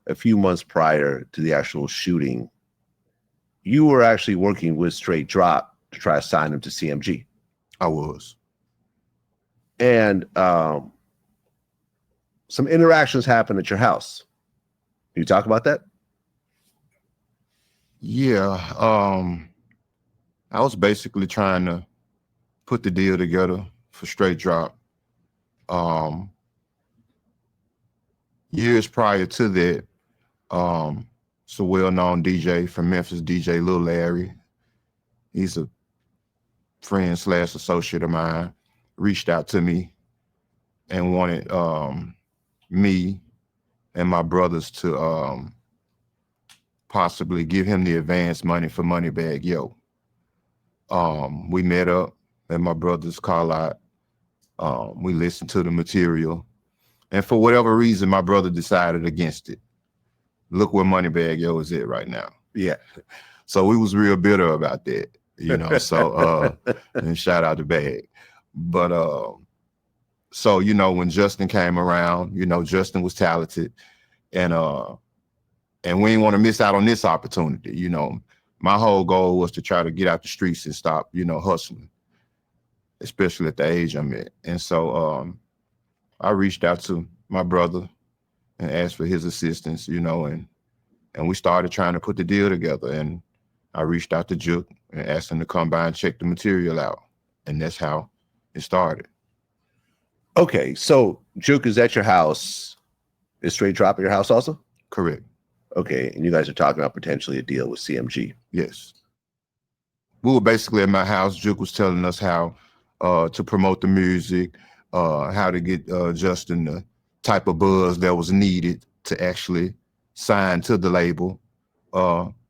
a few months prior to the actual shooting, you were actually working with Straight Drop to try to sign him to CMG. I was. And some interactions happened at your house. Can you talk about that? Yeah. I was basically trying to put the deal together for Straight Drop. Years prior to that, it's a well-known DJ from Memphis, DJ Lil Larry. He's a friend / associate of mine, reached out to me and wanted me and my brothers to possibly give him the advance money for Moneybagg Yo. We met up at my brother's car lot. We listened to the material. And for whatever reason, my brother decided against it. Look where Moneybagg Yo is at right now. Yeah. So we was real bitter about that, you know, so, and shout out to Bag. But, so, you know, when Justin came around, you know, Justin was talented and we didn't want to miss out on this opportunity. You know, my whole goal was to try to get out the streets and stop, you know, hustling, especially at the age I'm at. And so, I reached out to my brother and asked for his assistance, you know, and we started trying to put the deal together. And I reached out to Juke and asked him to come by and check the material out. And that's how it started. Okay, so Juke is at your house. Is Straight Drop at your house also? Correct. Okay, and you guys are talking about potentially a deal with CMG. Yes. We were basically at my house. Juke was telling us how to promote the music, how to get Justin the type of buzz that was needed to actually sign to the label.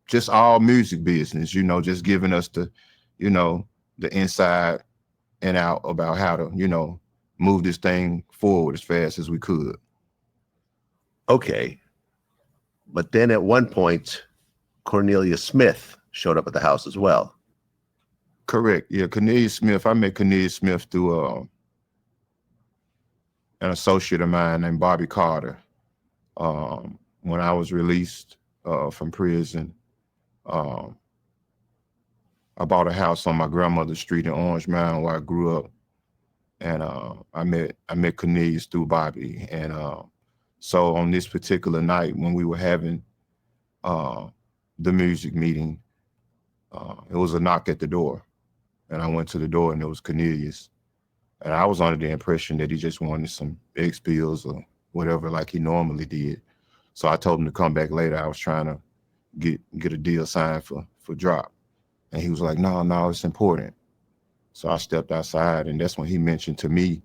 Just all music business, you know, just giving us the, you know, the inside and out about how to, you know, move this thing forward as fast as we could. Okay. But then at one point, Cornelia Smith showed up at the house as well. Correct. Yeah, Cornelia Smith. I met Cornelia Smith through an associate of mine named Bobby Carter. When I was released from prison, I bought a house on my grandmother's street in Orange Mound where I grew up. And I met Cornelia through Bobby. And so on this particular night when we were having the music meeting, it was a knock at the door. And I went to the door and it was Cornelius. And I was under the impression that he just wanted some egg spills or whatever like he normally did. So I told him to come back later. I was trying to get a deal signed for Drop. And he was like, no, it's important. So I stepped outside and that's when he mentioned to me,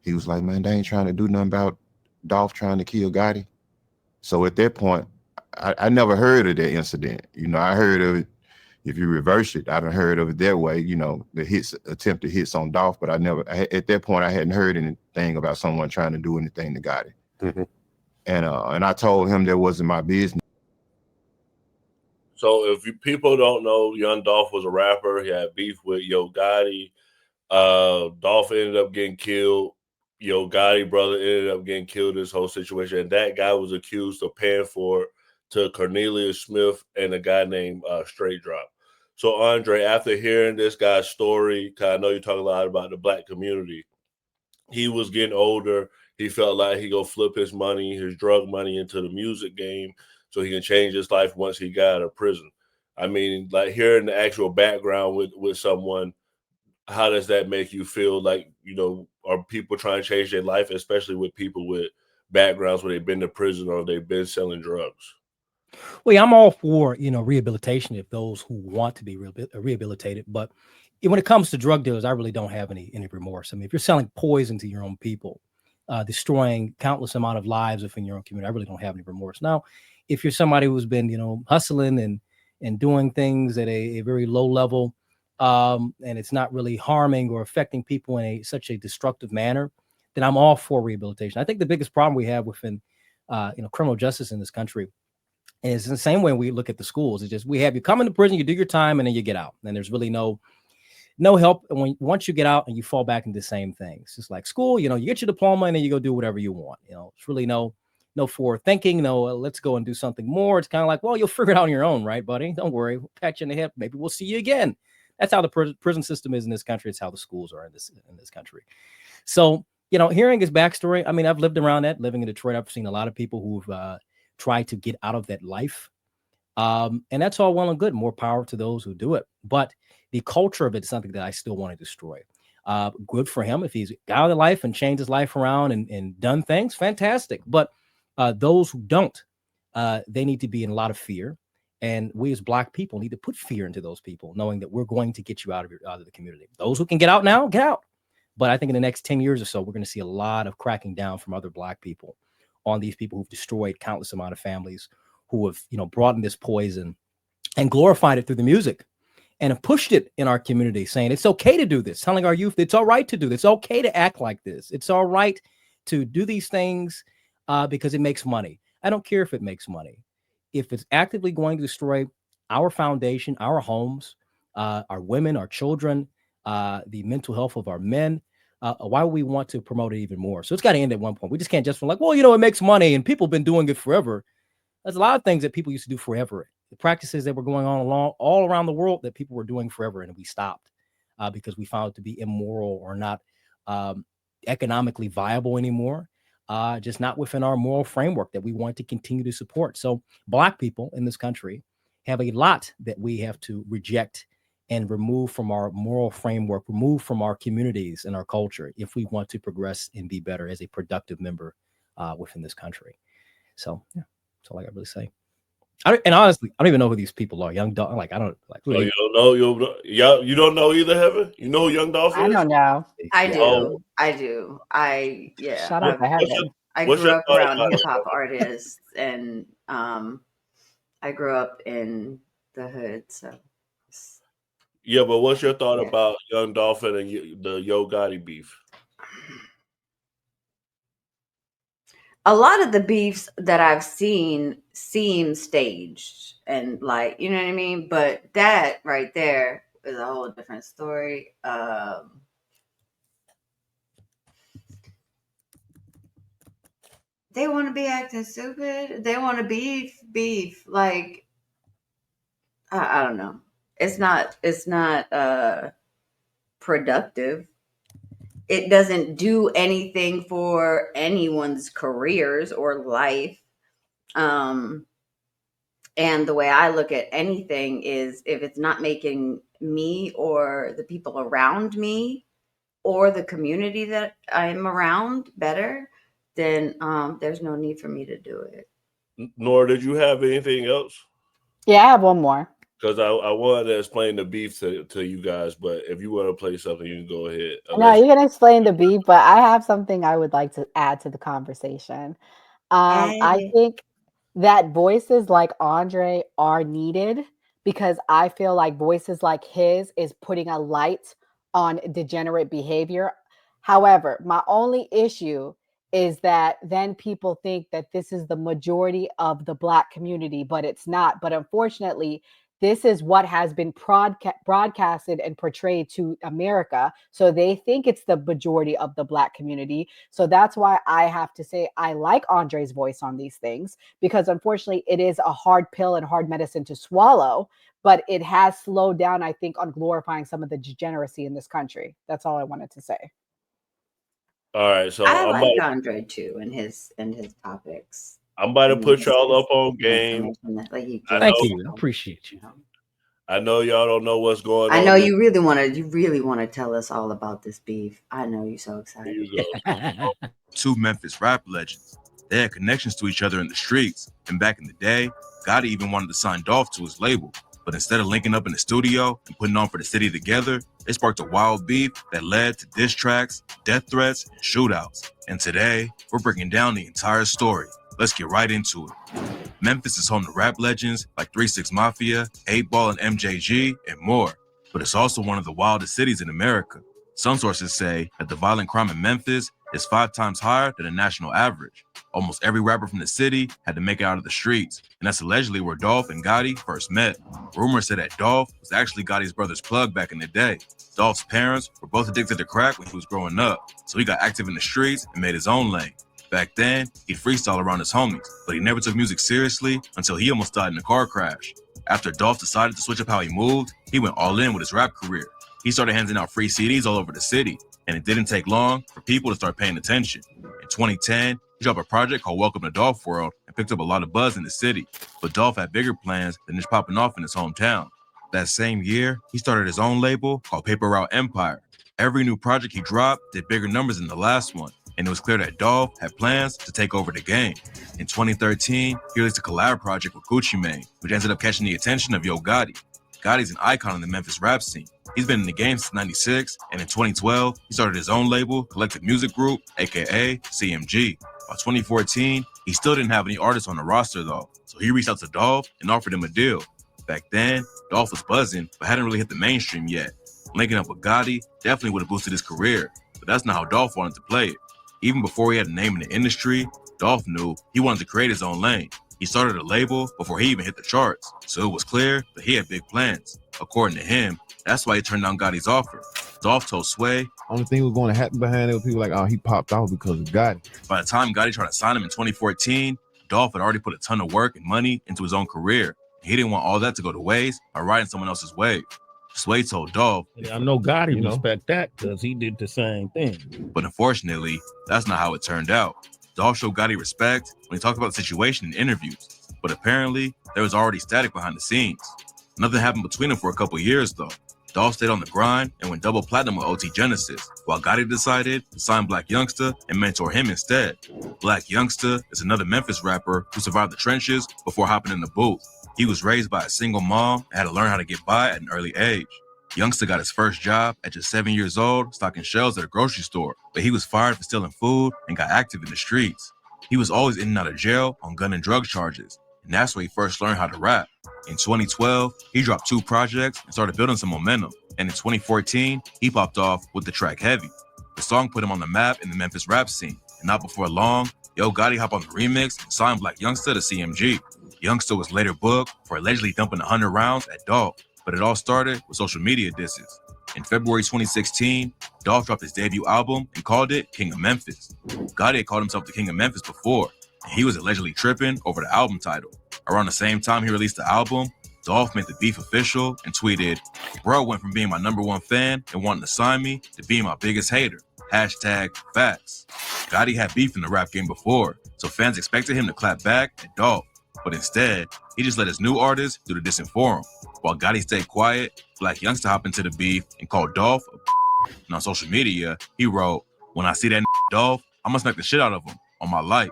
he was like, man, they ain't trying to do nothing about Dolph trying to kill Gotti. So at that point, I never heard of that incident. You know, I heard of it. If you reverse it, I done heard of it that way, you know, the attempted hits on Dolph, but at that point, I hadn't heard anything about someone trying to do anything to Gotti. Mm-hmm. And I told him that wasn't my business. So if people don't know, Young Dolph was a rapper. He had beef with Yo Gotti. Dolph ended up getting killed. Yo Gotti brother ended up getting killed in this whole situation. And that guy was accused of paying for it to Cornelia Smith and a guy named Straight Drop. So Andre, after hearing this guy's story, because I know you talk a lot about the black community, he was getting older. He felt like he go flip his money, his drug money into the music game so he can change his life once he got out of prison. I mean, like hearing the actual background with someone, how does that make you feel? Like, you know, are people trying to change their life, especially with people with backgrounds where they've been to prison or they've been selling drugs? Well, yeah, I'm all for, you know, rehabilitation if those who want to be rehabilitated. But when it comes to drug dealers, I really don't have any remorse. I mean, if you're selling poison to your own people, destroying countless amount of lives within your own community, I really don't have any remorse. Now, if you're somebody who's been, you know, hustling and doing things at a very low level, and it's not really harming or affecting people in such a destructive manner, then I'm all for rehabilitation. I think the biggest problem we have within, you know, criminal justice in this country is the same way we look at the schools. It's just we have you come into prison, you do your time, and then you get out. And there's really no help. And once you get out and you fall back into the same thing, it's just like school. You know, you get your diploma and then you go do whatever you want. You know, it's really no no forward thinking, no, let's go and do something more. It's kind of like, well, you'll figure it out on your own, right, buddy? Don't worry. We'll pat you in the hip. Maybe we'll see you again. That's how the prison system is in this country. It's how the schools are in this country. So, hearing his backstory, I mean, I've lived around that. Living in Detroit, I've seen a lot of people who've tried to get out of that life. And that's all well and good. More power to those who do it. But the culture of it is something that I still want to destroy. Good for him if he's got out of the life and changed his life around and done things. Fantastic. But those who don't, they need to be in a lot of fear. And we as Black people need to put fear into those people, knowing that we're going to get you out of the community. Those who can get out now, get out. But I think in the next 10 years or so, we're going to see a lot of cracking down from other Black people on these people who've destroyed countless amount of families, who have, brought in this poison and glorified it through the music and have pushed it in our community, saying it's okay to do this, telling our youth it's all right to do this. It's okay to act like this. It's all right to do these things because it makes money. I don't care if it makes money. If it's actively going to destroy our foundation, our homes, our women, our children, the mental health of our men, why would we want to promote it even more? So it's got to end at one point. We just can't just be like, well, it makes money and people have been doing it forever. There's a lot of things that people used to do forever. The practices that were going on all around the world that people were doing forever, and we stopped because we found it to be immoral or not economically viable anymore, just not within our moral framework that we want to continue to support. So Black people in this country have a lot that we have to reject and remove from our moral framework, remove from our communities and our culture if we want to progress and be better as a productive member within this country. So, yeah. That's all I got to really say. And honestly, I don't even know who these people are. Young Dolph, I don't like. You don't know? You don't know either, Heaven? You know who Young Dolph is? I don't know. I do. Yeah. Shut up, I haven't. I grew up around hip hop artists, and I grew up in the hood. So. Yeah, but what's your thought about Young Dolph and the Yo Gotti beef? A lot of the beefs that I've seen seem staged and you know what I mean? But that right there is a whole different story. They want to be acting stupid. They want to beef. Like, I don't know. It's not productive. It doesn't do anything for anyone's careers or life. And the way I look at anything is if it's not making me or the people around me or the community that I'm around better, then there's no need for me to do it. Nora, did you have anything else? Yeah, I have one more. Because I wanted to explain the beef to you guys, but if you want to play something, you can go ahead. No, you can explain the beef, but I have something I would like to add to the conversation. I think that voices like Andre are needed because I feel like voices like his is putting a light on degenerate behavior. However, my only issue is that then people think that this is the majority of the Black community, but it's not. But unfortunately, this is what has been broadcasted and portrayed to America. So they think it's the majority of the Black community. So that's why I have to say I like Andre's voice on these things, because unfortunately it is a hard pill and hard medicine to swallow, but it has slowed down, I think, on glorifying some of the degeneracy in this country. That's all I wanted to say. All right. So I like Andre too and his topics. I'm about to put y'all up on game. Thank you. I appreciate you. I know y'all don't know what's going on. I know you really want to tell us all about this beef. I know you're so excited. Two Memphis rap legends. They had connections to each other in the streets. And back in the day, Gotti even wanted to sign Dolph to his label. But instead of linking up in the studio and putting on for the city together, it sparked a wild beef that led to diss tracks, death threats, and shootouts. And today, we're breaking down the entire story. Let's get right into it. Memphis is home to rap legends like 3 6 Mafia, 8 Ball and MJG, and more. But it's also one of the wildest cities in America. Some sources say that the violent crime in Memphis is 5 times higher than the national average. Almost every rapper from the city had to make it out of the streets, and that's allegedly where Dolph and Gotti first met. Rumors said that Dolph was actually Gotti's brother's plug back in the day. Dolph's parents were both addicted to crack when he was growing up, so he got active in the streets and made his own lane. Back then, he'd freestyle around his homies, but he never took music seriously until he almost died in a car crash. After Dolph decided to switch up how he moved, he went all in with his rap career. He started handing out free CDs all over the city, and it didn't take long for people to start paying attention. In 2010, he dropped a project called Welcome to Dolph World and picked up a lot of buzz in the city, but Dolph had bigger plans than just popping off in his hometown. That same year, he started his own label called Paper Route Empire. Every new project he dropped did bigger numbers than the last one, and it was clear that Dolph had plans to take over the game. In 2013, he released a collab project with Gucci Mane, which ended up catching the attention of Yo Gotti. Gotti's an icon in the Memphis rap scene. He's been in the game since '96, and in 2012, he started his own label, Collective Music Group, aka CMG. By 2014, he still didn't have any artists on the roster though, so he reached out to Dolph and offered him a deal. Back then, Dolph was buzzing, but hadn't really hit the mainstream yet. Linking up with Gotti definitely would have boosted his career, but that's not how Dolph wanted to play it. Even before he had a name in the industry, Dolph knew he wanted to create his own lane. He started a label before he even hit the charts, so it was clear that he had big plans. According to him, that's why he turned down Gotti's offer. Dolph told Sway, only thing was going to happen behind it was people like, oh, he popped off because of Gotti. By the time Gotti tried to sign him in 2014, Dolph had already put a ton of work and money into his own career. He didn't want all that to go to waste by riding someone else's wave. Sway told Dolph, I know Gotti respect that because he did the same thing. But unfortunately, that's not how it turned out. Dolph showed Gotti respect when he talked about the situation in interviews, but apparently there was already static behind the scenes. Nothing happened between them for a couple years though. Dolph stayed on the grind and went double platinum with OT Genesis, while Gotti decided to sign Black Youngsta and mentor him instead. Black Youngsta is another Memphis rapper who survived the trenches before hopping in the booth. He was raised by a single mom and had to learn how to get by at an early age. Youngsta got his first job at just 7 years old, stocking shelves at a grocery store, but he was fired for stealing food and got active in the streets. He was always in and out of jail on gun and drug charges, and that's where he first learned how to rap. In 2012, he dropped 2 projects and started building some momentum, and in 2014, he popped off with the track Heavy. The song put him on the map in the Memphis rap scene, and not before long, Yo Gotti hopped on the remix and signed Black Youngsta to CMG. Youngsta was later booked for allegedly dumping 100 rounds at Dolph, but it all started with social media disses. In February 2016, Dolph dropped his debut album and called it King of Memphis. Gotti had called himself the King of Memphis before, and he was allegedly tripping over the album title. Around the same time he released the album, Dolph made the beef official and tweeted, "Bro went from being my #1 fan and wanting to sign me to being my biggest hater. #facts." Gotti had beef in the rap game before, so fans expected him to clap back at Dolph. But instead, he just let his new artist do the dissing for him. While Gotti stayed quiet, Black Youngsta hopped into the beef and called Dolph a and on social media, he wrote, "When I see that Dolph, I'ma smack the shit out of him on my life."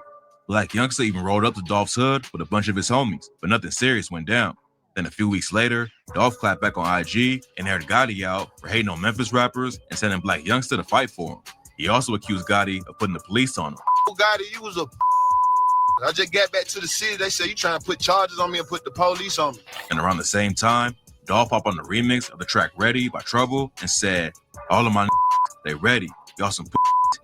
Black Youngsta even rolled up to Dolph's hood with a bunch of his homies, but nothing serious went down. Then a few weeks later, Dolph clapped back on IG and aired Gotti out for hating on Memphis rappers and sending Black Youngsta to fight for him. He also accused Gotti of putting the police on him. Gotti, you was a I just got back to the city. They said you trying to put charges on me and put the police on me. And around the same time, Dolph popped on the remix of the track Ready by Trouble and said, "All of my they ready. Y'all some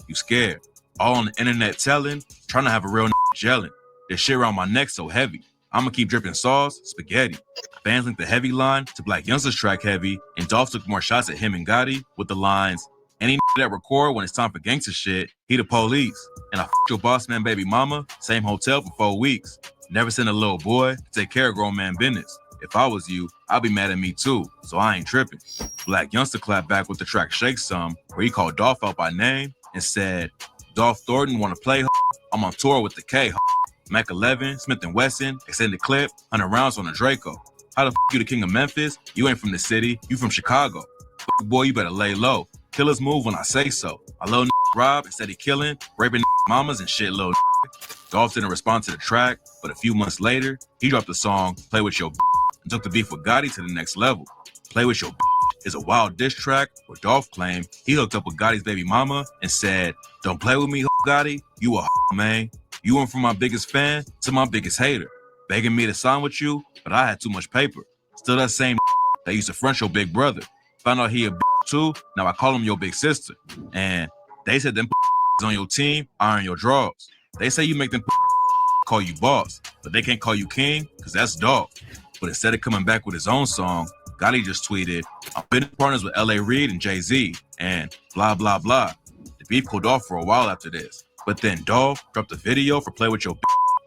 you scared. All on the internet telling, trying to have a real gelling. This shit around my neck so heavy. I'ma keep dripping sauce, spaghetti." Fans linked the Heavy line to Black Youngsta's track Heavy, and Dolph took more shots at him and Gotti with the lines, "Any that record when it's time for gangster shit, he the police. And I your boss man baby mama, same hotel for 4 weeks. Never sent a little boy to take care of grown man business. If I was you, I'd be mad at me too, so I ain't tripping." Black Youngsta clapped back with the track Shake Some, where he called Dolph out by name and said, "Dolph Thornton wanna play, I'm on tour with the K, Mac 11, Smith & Wesson, extended clip, 100 rounds on a Draco. How the you the King of Memphis? You ain't from the city, you from Chicago. Boy, you better lay low. Killers move when I say so. I love Rob instead of killing, raping mamas and shit, little." Dolph didn't respond to the track, but a few months later, he dropped the song Play With Your and took the beef with Gotti to the next level. Play With Your is a wild diss track where Dolph claimed he hooked up with Gotti's baby mama and said, "Don't play with me, Gotti. You a man. You went from my biggest fan to my biggest hater, begging me to sign with you, but I had too much paper. Still that same that used to front your big brother. Found out he a too, now I call him your big sister. And they said them on your team iron your drawers. They say you make them call you boss, but they can't call you king because that's Dolph." But instead of coming back with his own song, Gotti just tweeted, "I'm business partners with L.A. Reid and Jay-Z," and blah, blah, blah. The beef cooled off for a while after this, But then Dolph dropped a video for Play With Your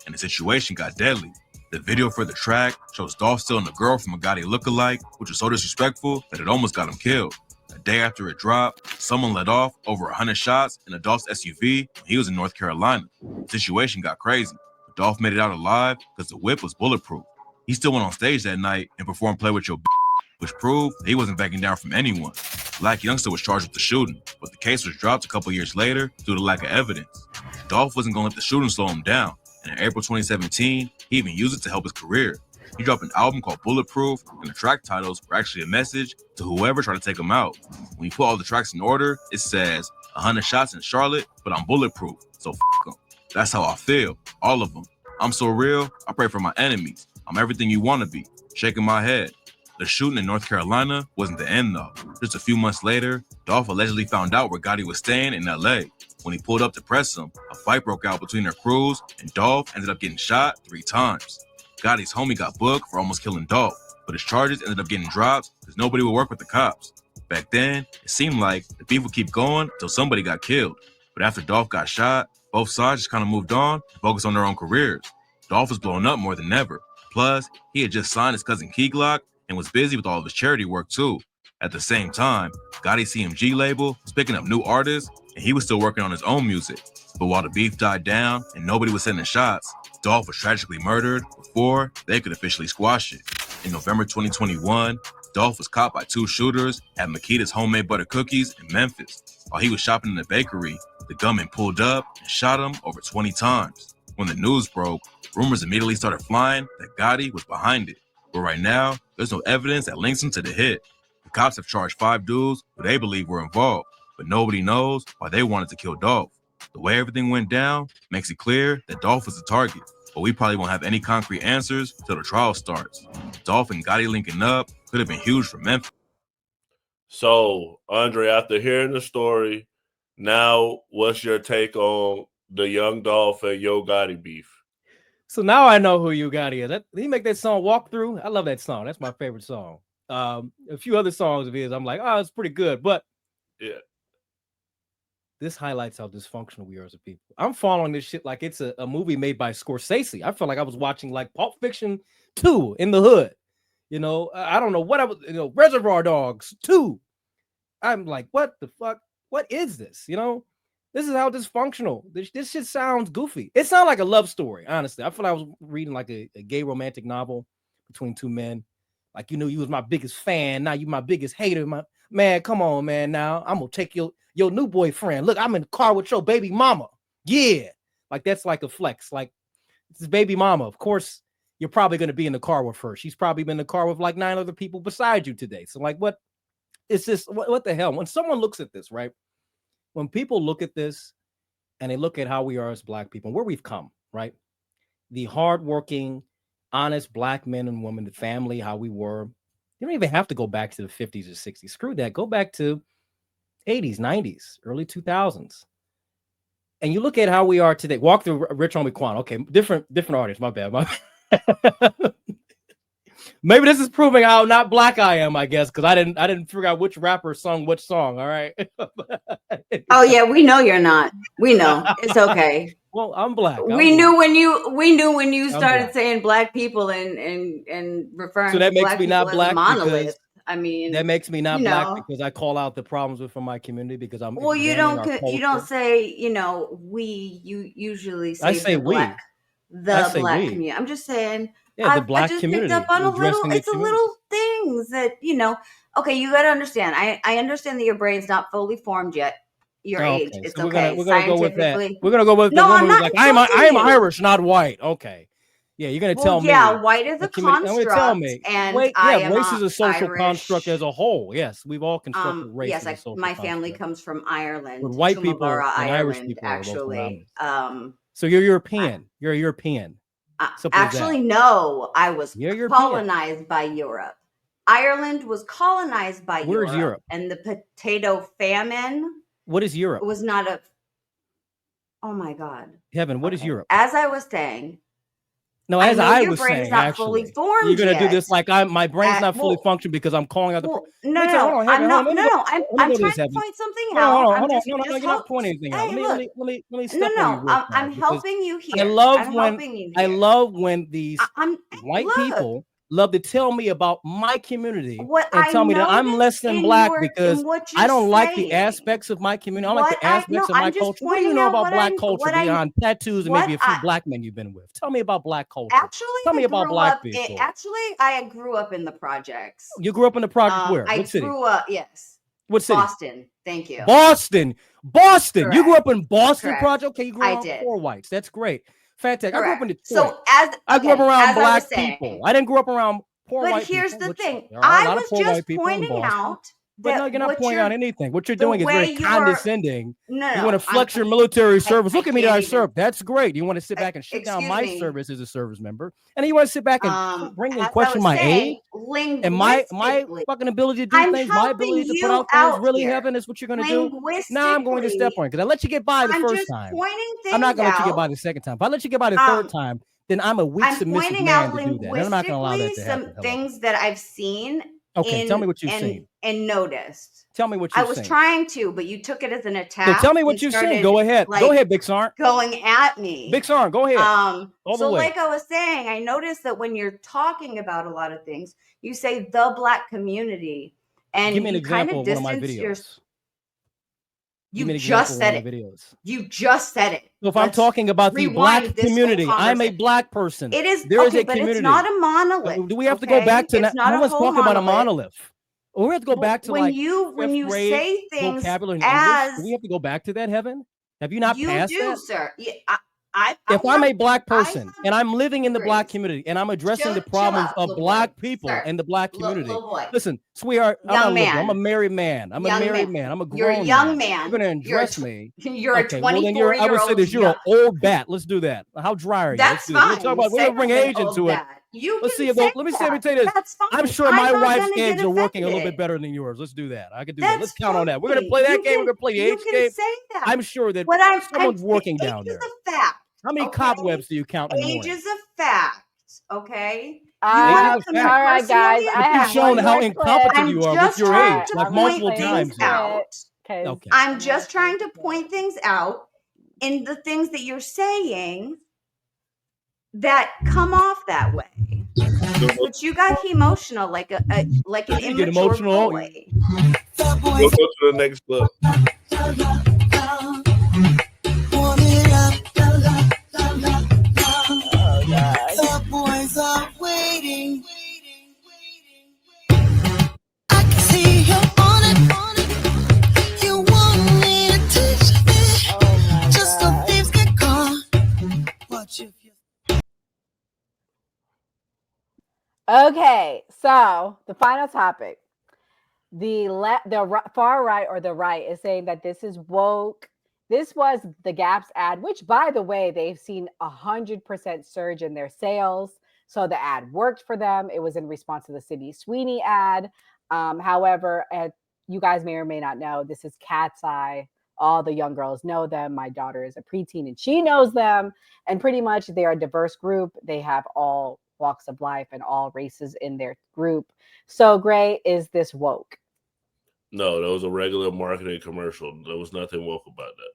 and the situation got deadly. The video for the track shows Dolph stealing a girl from a Gotti lookalike, which was so disrespectful that it almost got him killed. A day after it dropped, someone let off over 100 shots in a Dolph's SUV when he was in North Carolina. The situation got crazy, but Dolph made it out alive because the whip was bulletproof. He still went on stage that night and performed Play With Your which proved that he wasn't backing down from anyone. Black youngster was charged with the shooting, but the case was dropped a couple years later due to lack of evidence. Dolph wasn't going to let the shooting slow him down, and in April 2017, he even used it to help his career. He dropped an album called Bulletproof, and the track titles were actually a message to whoever tried to take him out. When you put all the tracks in order, it says 100 shots in Charlotte, but I'm bulletproof, so f*** them. That's how I feel, all of them. I'm so real, I pray for my enemies. I'm everything you want to be, shaking my head. The shooting in North Carolina wasn't the end though. Just a few months later, Dolph allegedly found out where Gotti was staying in LA. When he pulled up to press him, a fight broke out between their crews and Dolph ended up getting shot 3 times. Gotti's homie got booked for almost killing Dolph, but his charges ended up getting dropped because nobody would work with the cops. Back then, it seemed like the beef would keep going until somebody got killed. But after Dolph got shot, both sides just kind of moved on and focused on their own careers. Dolph was blowing up more than ever. Plus, he had just signed his cousin Key Glock and was busy with all of his charity work too. At the same time, Gotti's CMG label was picking up new artists and he was still working on his own music. But while the beef died down and nobody was sending shots, Dolph was tragically murdered before they could officially squash it. In November 2021, Dolph was caught by 2 shooters at Makita's homemade butter cookies in Memphis. While he was shopping in the bakery, the gunman pulled up and shot him over 20 times. When the news broke, rumors immediately started flying that Gotti was behind it. But right now, there's no evidence that links him to the hit. The cops have charged 5 dudes who they believe were involved, but nobody knows why they wanted to kill Dolph. The way everything went down makes it clear that Dolph was the target, but we probably won't have any concrete answers till the trial starts. Dolph and Gotti linking up could have been huge for Memphis. So, Andre, after hearing the story, now what's your take on the Young Dolph and Yo Gotti beef? So now I know who Yo Gotti is. Did he make that song Walk Through? I love that song. That's my favorite song. A few other songs of his, I'm like, oh, it's pretty good. But yeah, this highlights how dysfunctional we are as a people. I'm following this shit like it's a movie made by Scorsese. I felt like I was watching like Pulp Fiction 2 in the hood. You know, I don't know what I was, Reservoir Dogs 2. I'm like, what the fuck? What is this? You know, this is how dysfunctional. This shit sounds goofy. It sounds like a love story, honestly. I feel like I was reading like a gay romantic novel between 2 men. Like, you was my biggest fan. Now you my biggest hater. Man, come on, man. Now I'm going to take your new boyfriend. Look, I'm in the car with your baby mama. Yeah. Like, that's like a flex. Like, it's his baby mama. Of course, you're probably going to be in the car with her. She's probably been in the car with like 9 other people beside you today. So like, what is this? What the hell? When someone looks at this, right? When people look at this and they look at how we are as Black people, where we've come, right? The hardworking, honest Black men and women, the family, how we were. You don't even have to go back to the 50s or 60s. Screw that. Go back to 80s, 90s, early 2000s. And you look at how we are today. Walk through Rich Homie Quan. Okay, different artists. My bad. Maybe this is proving how not Black I am, I guess, because I didn't figure out which rapper sung which song. All right. Oh yeah, we know you're not. We know. It's okay. Well, I'm Black. We knew when you started saying Black people and referring so that to makes Black me not people as Black monolith. I mean, that makes me not Black because I call out the problems within my community because I'm. Well, you don't say we. You usually say I say the Black, the Black community. I'm just saying. Yeah, the Black I just community. picked up on it's a little things that Okay, you got to understand. I understand that your brain's not fully formed yet. Your age. It's so okay. We're gonna go with that. We're gonna go with the woman who's like, I am Irish, not white. Okay. Yeah, you're gonna tell me. Yeah, white is a construct. Tell me. And race is a social construct as a whole. Yes, we've all constructed race. Yes, my family comes from Ireland. But white people and Irish people actually. So you're European. You're a European. Actually, no, I was colonized by Europe. Ireland was colonized by Europe. Where's Europe? And the potato famine. What is Europe? It was not a. Oh my God. Heaven, what is Europe? As I was saying, No, I as know I your was brain's saying, not fully actually, formed you're gonna do yet. this like my brain's not fully Well, functioned because I'm calling out the. well, Let no, me tell. no, Hold on, I'm Heaven. Hold on. not. No, no, Let me I'm go to trying this, to Heaven. point something Hold on, out. hold on, I'm hold on. just, No, no, no. just You're not help. pointing anything out. Hey, look. Let me No, step on you no, real fast I'm because helping you I here. love I'm when helping you I here. love when these I'm white look. people love to tell me about my community What and I tell me that I'm noticed less than in black your because in what I you're don't like the saying. aspects of my community. I don't like What the aspects of my I'm just culture. What do you pointing know out about what black I culture what I beyond tattoos and what maybe a I few black men you've been with? Tell me about black culture. actually Tell me I about grew black up. people. I grew up in the projects. You grew up in the project where? I What city? grew up. Yes. What city? Boston. Thank you. Boston. Boston. Correct. You grew up in Boston Correct. Project? Okay, you grew I up did. poor whites. That's great. Fantastic. I grew up in Correct. Detroit. So I grew up around as I was black saying, people. I didn't grow up around poor but white here's people, the which thing. there are a I lot of was poor just white people in pointing Boston. out But no, that you're not what pointing you're out anything. What you're the doing is way very you're condescending. no, You want to no, flex your military service. I Look at me that can't I even. serve. That's great. You want to sit back and shoot down Excuse my me. service as a service member. And then you want to sit back and bring in As I question was my age saying, and my linguistically, fucking ability to do I'm things, my helping ability to put you out fires. out Really, here. Heaven, is what you're going to do? Now I'm going to step on Linguistically, it because I let you get by the I'm first just time. pointing I'm not things going to let you get by out. the second time. If I let you get by the third time, then I'm a weak, I'm submissive pointing man out to do that. And I'm not going to allow linguistically that to happen. some Hello. things that I've seen Okay, tell me what you've seen. and noticed. Tell me what I you've was seen. trying to, but you took it as an attack. So tell me what and you've seen. started, Go ahead. like, Go ahead, Big Sarn. going at me. Big Sarn, go ahead. All the So way. like I was saying, I noticed that when you're talking about a lot of things, you say the black community, and give me an you kind example of of one of my distance videos. You just said it. Videos. You just said it. So if I'm talking about the black community, I'm a black person. It is there is okay, a but community. it's not a monolith. Do we have to go back to it's not no a one's whole talking about a monolith. monolith? Or we have to go back to when like you grade say things vocabulary in as English. Do we have to go back to that, Heaven? Have you not you passed do, that? sir. If I'm a black person and I'm living in the black community and I'm addressing the problems of black people and the black community, listen, sweetheart, I'm not little. I'm a married man. I'm a married man. I'm a grown You're a young man. man. You're gonna address me. You're okay, a 24-year-old. Well, then I would say this. You're an old bat. Let's do that. How dry are you? That's Let's do fine. Let's talk about. We're gonna bring age into it. Let's see if let me tell you this. That's fine. I'm sure my wife's eggs are working a little bit better than yours. Let's do that. I could do that. Let's count on that. We're gonna play that game. We're gonna play the age game. I'm sure that someone's working down there. Age is a fact. How many cobwebs do you count in the morning? Age is a fact. Okay. All right, guys. You've shown how incompetent you are with your age, like multiple times. Okay. I'm just trying to point things out in the things that you're saying that come off that way. But you got emotional like an immature boy. We'll go to the next clip. The boys are waiting. I can see you on it. You want me to teach me. Just so thieves get caught. Watch if you. Okay, so the final topic. The far right or the right is saying that this is woke. This was the Gap's ad, which, by the way, they've seen 100% surge in their sales. So the ad worked for them. It was in response to the Sydney Sweeney ad. However, you guys may or may not know, this is Cat's Eye. All the young girls know them. My daughter is a preteen and she knows them. And pretty much they're a diverse group. They have all walks of life and all races in their group. So, Gray, is this woke? No, that was a regular marketing commercial. There was nothing woke about that.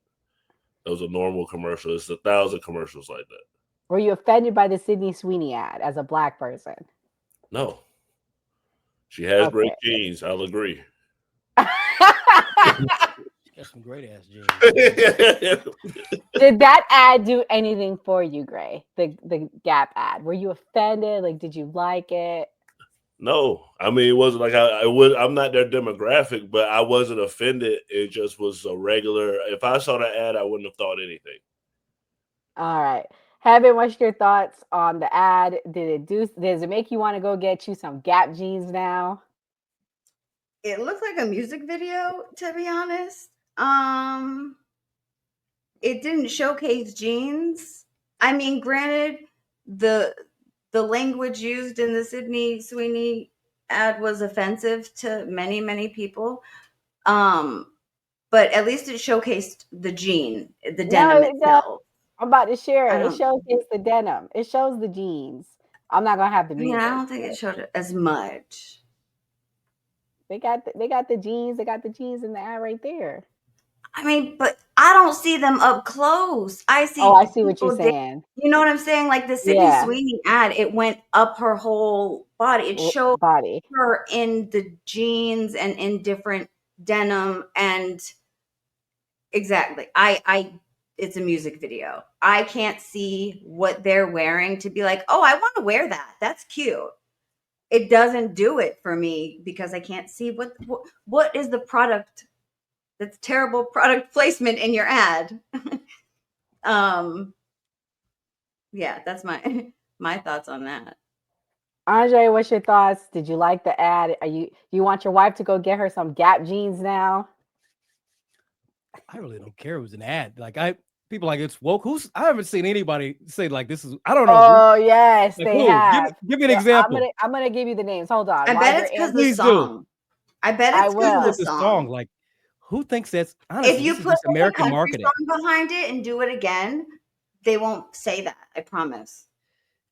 That was a normal commercial. It's 1,000 commercials like that. Were you offended by the Sydney Sweeney ad as a black person? No. She has great jeans. I'll agree. That's some great ass jeans. Did that ad do anything for you, Gray? The Gap ad. Were you offended? Like, did you like it? No, I mean, it wasn't like I'm not their demographic, but I wasn't offended. It just was a regular. If I saw the ad, I wouldn't have thought anything. All right. Heaven, what's your thoughts on the ad? Does it make you want to go get you some Gap jeans now? It looks like a music video, to be honest. It didn't showcase jeans. I mean, granted, the language used in the Sydney Sweeney ad was offensive to many, many people. But at least it showcased the jean, the denim itself. I'm about to share I it. It don't. showcases the denim. It shows the jeans. I'm not gonna have the I music. mean, I don't think it showed it as much. They got the jeans. They got the jeans in the ad right there. I mean, but I don't see them up close. I see. Oh, I see what you're people saying. You know what I'm saying? Like the Sydney Yeah, Sweeney ad, it went up her whole body. It showed body. her in the jeans and in different denim and exactly. It's a music video. I can't see what they're wearing to be like, oh, I want to wear that. That's cute. It doesn't do it for me because I can't see what is the product. That's terrible product placement in your ad. Yeah, that's my my thoughts on that. Andre, what's your thoughts? Did you like the ad? You want your wife to go get her some Gap jeans now? I really don't care. It was an ad. Like people like it's woke. I haven't seen anybody say like this is. I don't know. Oh yes, Like, they who? have. Give me an example. I'm gonna give you the names. Hold on. I bet it's because the Please song. do. I bet I it's because will. of the The song. Like, who thinks that's honestly? If you This is put just like a American country marketing. song behind it and do it again, they won't say that. I promise.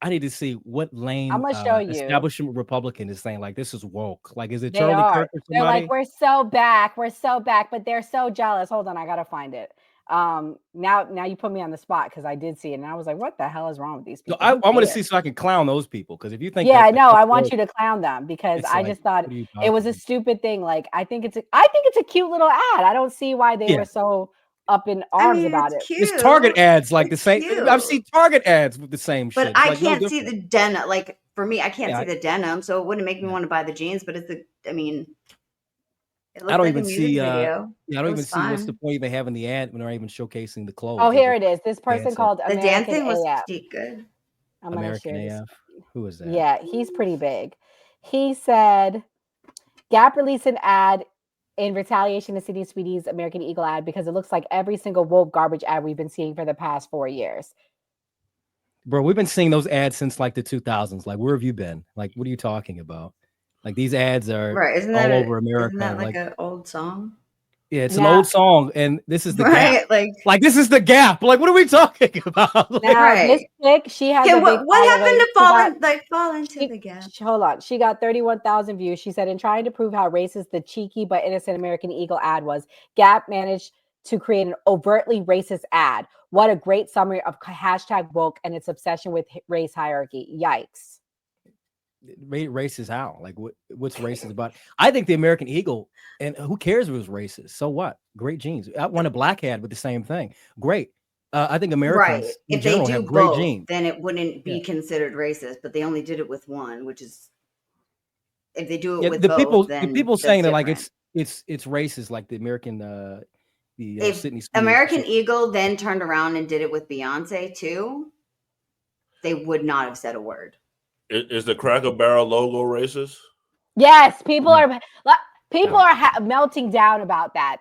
I need to see what lame I'm gonna show you. establishment Republican is saying like this is woke. Like, is it They Charlie are. Kirk or They're somebody? like, we're so back, but they're so jealous. Hold on, I gotta find it. Now you put me on the spot because I did see it and I was like, what the hell is wrong with these No, people? I want to see so I can clown those people because if you think Yeah, that's no, I want woke, you to clown them because it's I like, just thought what are you it was a talking stupid thing. Like I think it's a cute little ad. I don't see why they Yeah. were so up in I arms mean, about it's it. cute. It's Target ads like the It's same. cute. I've seen Target ads with the same But shit. I Like, no can't see different. the denim. Like for me, I can't Yeah, see the denim, so it wouldn't make me yeah. want to buy the jeans. But I mean, it I looked don't like a even music see. video. Yeah, I It don't even was see what's the fun. point even having the ad when they're not even showcasing the clothes. Oh, They're here just it is. This person dancing. called The American dancing was AF. good. I'm gonna American share this. AF. Who is that? Yeah, he's pretty big. He said Gap released an ad in retaliation to City Sweetie's American Eagle ad because it looks like every single woke garbage ad we've been seeing for the past 4 years. Bro, we've been seeing those ads since like the 2000s. Like, where have you been? Like, what are you talking about? Like, these ads are Right? Isn't all that over isn't America. that like Like, an old song? yeah, it's an Now, old song, and this is the Right? Gap. Like, this is the Gap. Like, what are we talking about? Like, now this Right. chick, she has Okay, a big what happened following. to fall into the gap? Hold on. She got 31,000 views. She said, in trying to prove how racist the cheeky but innocent American Eagle ad was, Gap managed to create an overtly racist ad. What a great summary of hashtag woke and its obsession with race hierarchy. Yikes. race is how? Like, what's racist about it? I think the American Eagle, and who cares if it was racist? So what? Great jeans. I want a black ad with the same thing. Great. I think Americans Right. in If they general do have great both, jeans. then it wouldn't be considered racist. But they only did it with one, which is if they do it with the both, then people that's saying that like different. it's racist, like the American If Sydney Sweeney American Eagle then turned around and did it with Beyonce too, they would not have said a word. Is the Cracker Barrel logo racist? Yes, people are melting down about that.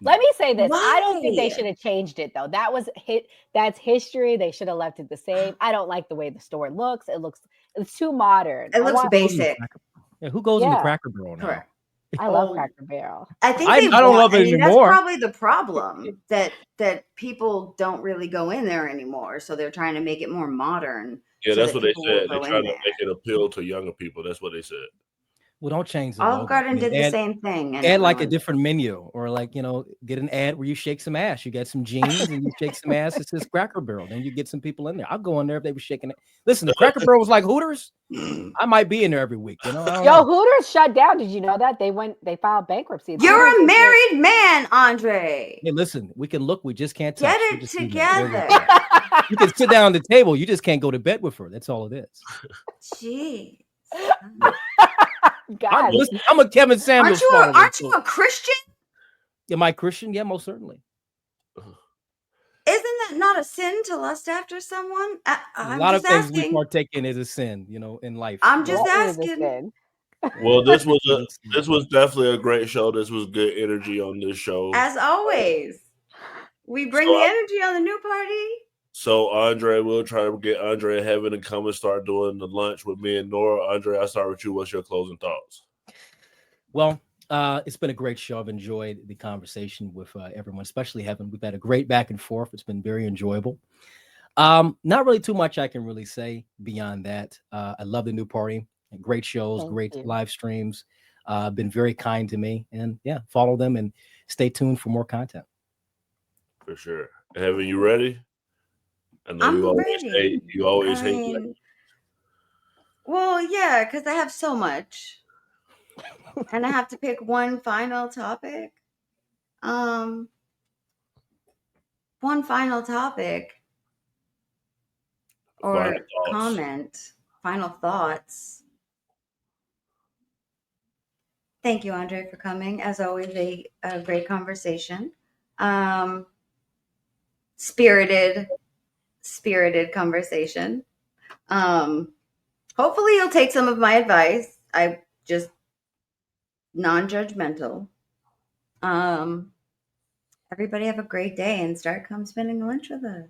Let me say this. I don't think they Why? should have changed it though. That's history. They should have left it the same. I don't like the way the store looks. It's too modern. It looks basic. Yeah, who goes in the Cracker Barrel now? Correct. I love Cracker Barrel. I think I don't love it that's anymore. probably the problem that people don't really go in there anymore. So they're trying to make it more modern. Yeah, so that's that what they people will said. They're go in trying to there. make it appeal to younger people. That's what they said. Well, don't change the Olive logo. Garden did the add, same thing. And add like a different menu, or like, get an ad where you shake some ass. You get some jeans and you shake some ass. It says Cracker Barrel. Then you get some people in there. I'll go in there if they were shaking it. Listen, the Cracker Barrel was like Hooters. I might be in there every week. I don't know. Hooters shut down. Did you know that they filed bankruptcy? You're a married man, Andre. Hey, listen, we can look. We just can't touch. Get it together. You can sit down at the table. You just can't go to bed with her. That's all it is. Jeez. I'm a Kevin Samuels. Aren't you a Christian? Am I Christian? Yeah, most certainly. Isn't that not a sin to lust after someone? A lot of things we partake in is a sin, in life. I'm just asking. Well, this was definitely a great show. This was good energy on this show. As always, we bring the energy on the new party. So Andre, we'll try to get Andre and Heaven to come and start doing the lunch with me and Nora. Andre, I'll start with you. What's your closing thoughts? Well, it's been a great show. I've enjoyed the conversation with everyone, especially Heaven. We've had a great back and forth. It's been very enjoyable. Not really too much I can really say beyond that. I love the new party. Great shows, Thank great you. live streams. Been very kind to me, and yeah, follow them and stay tuned for more content. For sure. Heaven, you ready? I know I'm ready. you always I hate mean, well, yeah, because I have so much, and I have to pick one final topic. Um, one final topic or final thoughts. comment, final thoughts. Thank you, Andre, for coming. As always, a great conversation. Um, spirited conversation. Hopefully you'll take some of my advice. I just non-judgmental. Everybody have a great day and come spending lunch with us.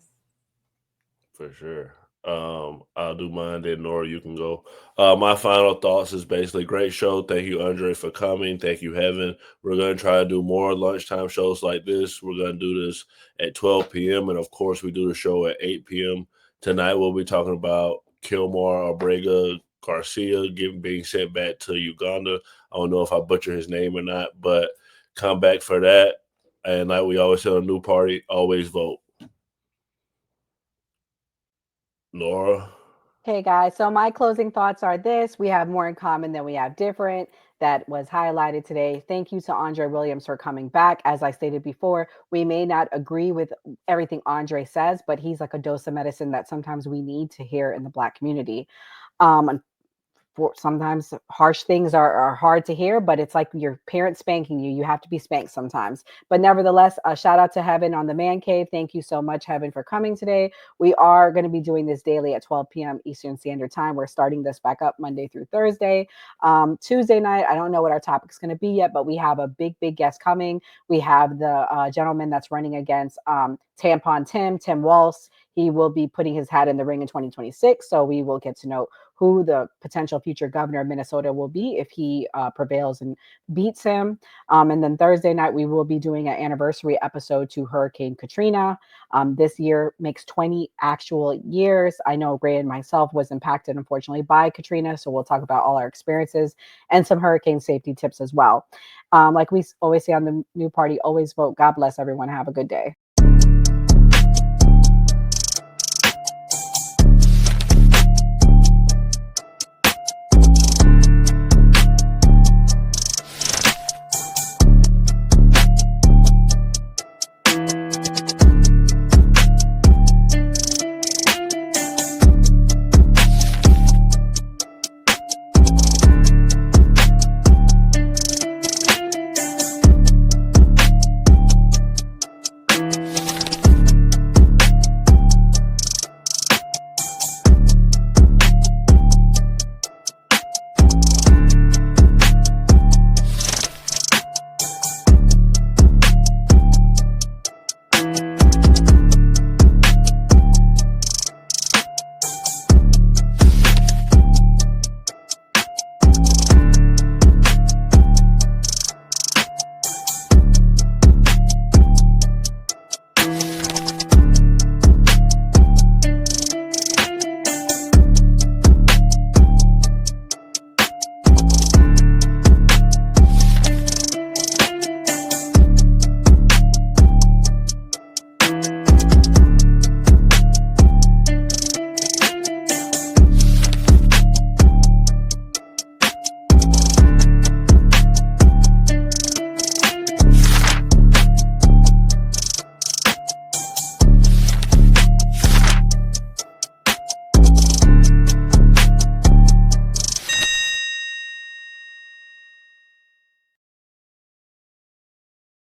For sure. I'll do mine, then Nora, you can go. My final thoughts is basically great show. Thank you, Andre, for coming. Thank you, Heaven. We're gonna try to do more lunchtime shows like this. We're gonna do this at 12 p.m. and of course we do the show at 8 p.m. Tonight we'll be talking about Kilmar Abrega Garcia being sent back to Uganda. I don't know if I butcher his name or not, but come back for that. And like we always say on New Party, always vote. Nora. Okay, guys. So my closing thoughts are this: we have more in common than we have different. That was highlighted today. Thank you to Andre Williams for coming back. As I stated before, we may not agree with everything Andre says, but he's like a dose of medicine that sometimes we need to hear in the Black community. Sometimes harsh things are hard to hear, but it's like your parents spanking you. You have to be spanked sometimes. But nevertheless, a shout out to Heaven on the Man Cave. Thank you so much, Heaven, for coming today. We are going to be doing this daily at 12 p.m. Eastern Standard Time. We're starting this back up Monday through Thursday. Tuesday night, I don't know what our topic's going to be yet, but we have a big guest coming. We have the gentleman that's running against Tampon Tim Walsh. He will be putting his hat in the ring in 2026. So we will get to know who the potential future governor of Minnesota will be if he prevails and beats him. And then Thursday night, we will be doing an anniversary episode to Hurricane Katrina. This year makes 20 actual years. I know Ray and myself was impacted, unfortunately, by Katrina. So we'll talk about all our experiences and some hurricane safety tips as well. Like we always say on the New Party, always vote. God bless everyone. Have a good day.